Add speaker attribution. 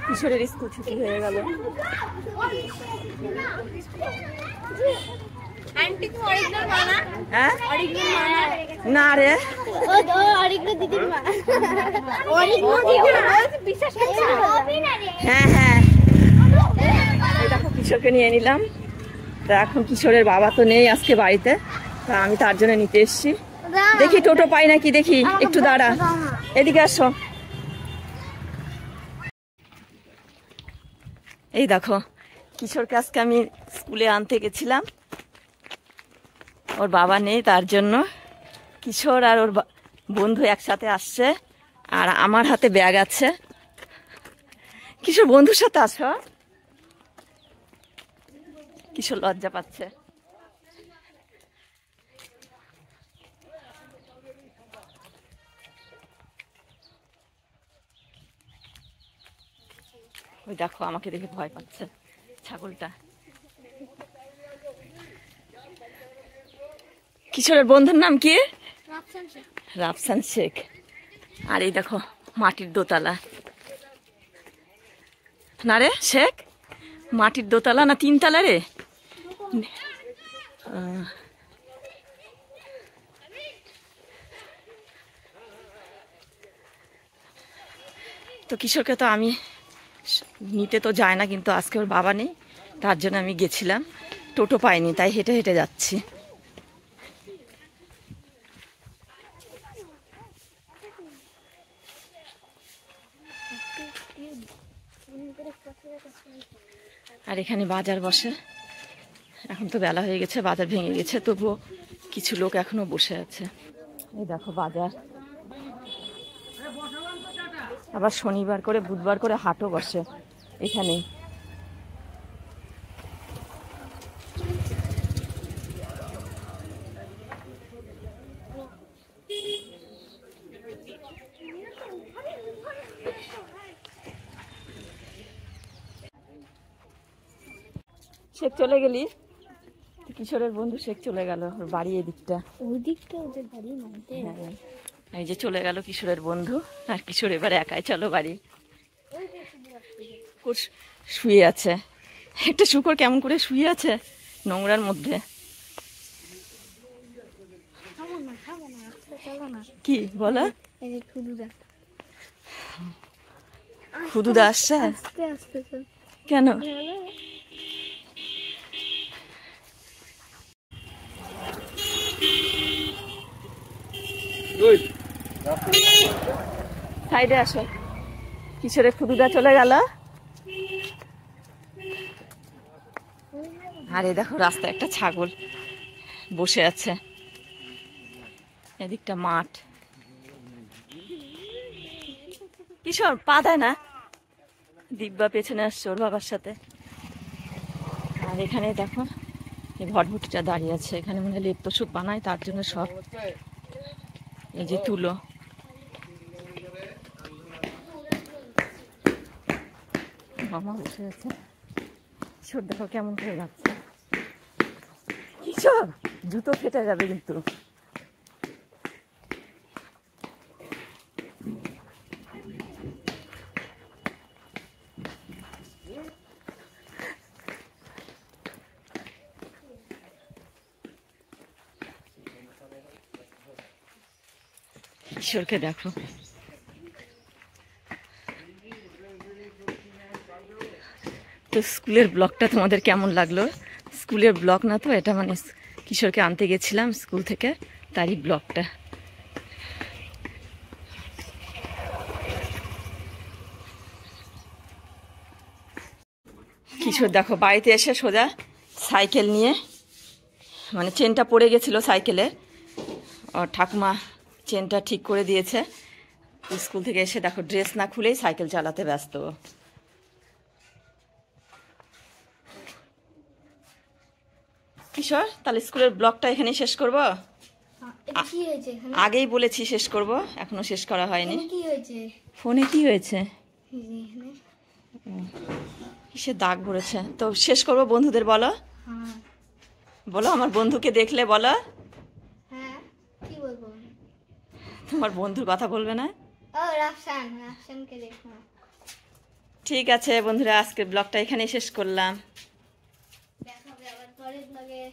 Speaker 1: কিশোরের স্কুল ছুটি হয়ে গেল। না রে, হ্যাঁ হ্যাঁ, দেখো কিশোরকে নিয়ে নিলাম। তা এখন কিশোরের বাবা তো নেই আজকে বাড়িতে, তা আমি তার জন্য নিতে এসছি। দেখি টোটো পাই নাকি, দেখি। একটু দাঁড়া, এদিকে আসো। এই দেখো কিশোরকে আজকে আমি স্কুলে আনতে গেছিলাম, ওর বাবা নেই তার জন্য। কিশোর আর ওর বন্ধু একসাথে আসছে, আর আমার হাতে ব্যাগ আছে। কিশোর বন্ধুর সাথে আসো। কিশোর লজ্জা পাচ্ছে। ওই দেখো আমাকে দেখে ভয় পাচ্ছে ছাগলটা। কিশোরের বন্ধুর নাম কি? রাফসান শেখ। আর এই দেখো মাটির দোতলা। না রে শেখ, মাটির দোতলা না তিনতলা রে? তো কিশোরকে তো আমি নিতে তো যায় না, কিন্তু আজকে ওর বাবা নেই তার জন্য আমি গেছিলাম। টোটো পাইনি, তাই হেঁটে হেঁটে যাচ্ছি। আর এখানে বাজার বসে। এখন তো বেলা হয়ে গেছে, বাজার ভেঙে গেছে, তবুও কিছু লোক এখনো বসে আছে। এই দেখো বাজার। আবার শনিবার করে বুধবার করে হাটও বসে এখানে। শেখ চলে গেলি? কিশোরের বন্ধু শেখ চলে গেল, ওর বাড়ি এদিকটা।
Speaker 2: ওই দিকটা ওদের বাড়ি নামতে।
Speaker 1: হ্যাঁ, এই যে চলে গেল কিশোরের বন্ধু। আর কিশোর এবার একাই চলো বাড়ি। শুয়ে আছে একটা শুকর, কেমন করে শুয়ে আছে নোংরার মধ্যে। কি বলো? খুদুদা আসছে কেন? সাইডে আসো। কিশোরের খুদুদা চলে গেল। আর এই দেখো রাস্তায় একটা ছাগল বসে আছে, এদিকটা মাঠ। কিশোর পা দেয় না, দিব্যা পেছনে আসছে ওর বাবার সাথে। আর এখানে দেখো এই ভটভটিটা দাঁড়িয়ে আছে, এখানে মনে হয় লেপ্ত স্যুপ বানায়, তার জন্য সব এই যে তুলো। মামা বসে আছে। কিশোর দেখো কেমন করে যাচ্ছে। কিশোর জুতো ফেটে যাবে কিন্তু। কিশোরকে দেখো। তো স্কুলের ব্লগটা তোমাদের কেমন লাগলো? স্কুলের ব্লগ না তো এটা, মানে কিশোরকে আনতে গেছিলাম স্কুল থেকে, তারই ব্লগটা। কিশোর দেখো বাড়িতে এসে সোজা সাইকেল নিয়ে, মানে চেনটা পড়ে গেছিলো সাইকেলে, ওর ঠাকুমা চেনটা ঠিক করে দিয়েছে। স্কুল থেকে এসে দেখো ড্রেস না খুলেই সাইকেল চালাতে ব্যস্ত। কিশোর তাহলে স্কুলের ব্লগটা এখানেই শেষ করব। আগেই বলেছি শেষ করব, এখনো শেষ করা হয়নি। ফোনে কি হয়েছে? কিসের দাগ পড়েছে? তো শেষ করব বন্ধুদের বলো, বলো আমার বন্ধুকে দেখলে বলো। তোমার বন্ধুর কথা বলবে না?
Speaker 2: ও রাফসানকে দেখো।
Speaker 1: ঠিক আছে বন্ধুরা, আজকের ব্লগটা এখানেই শেষ করলাম।
Speaker 2: দেখা হবে আবার পরের ব্লগে।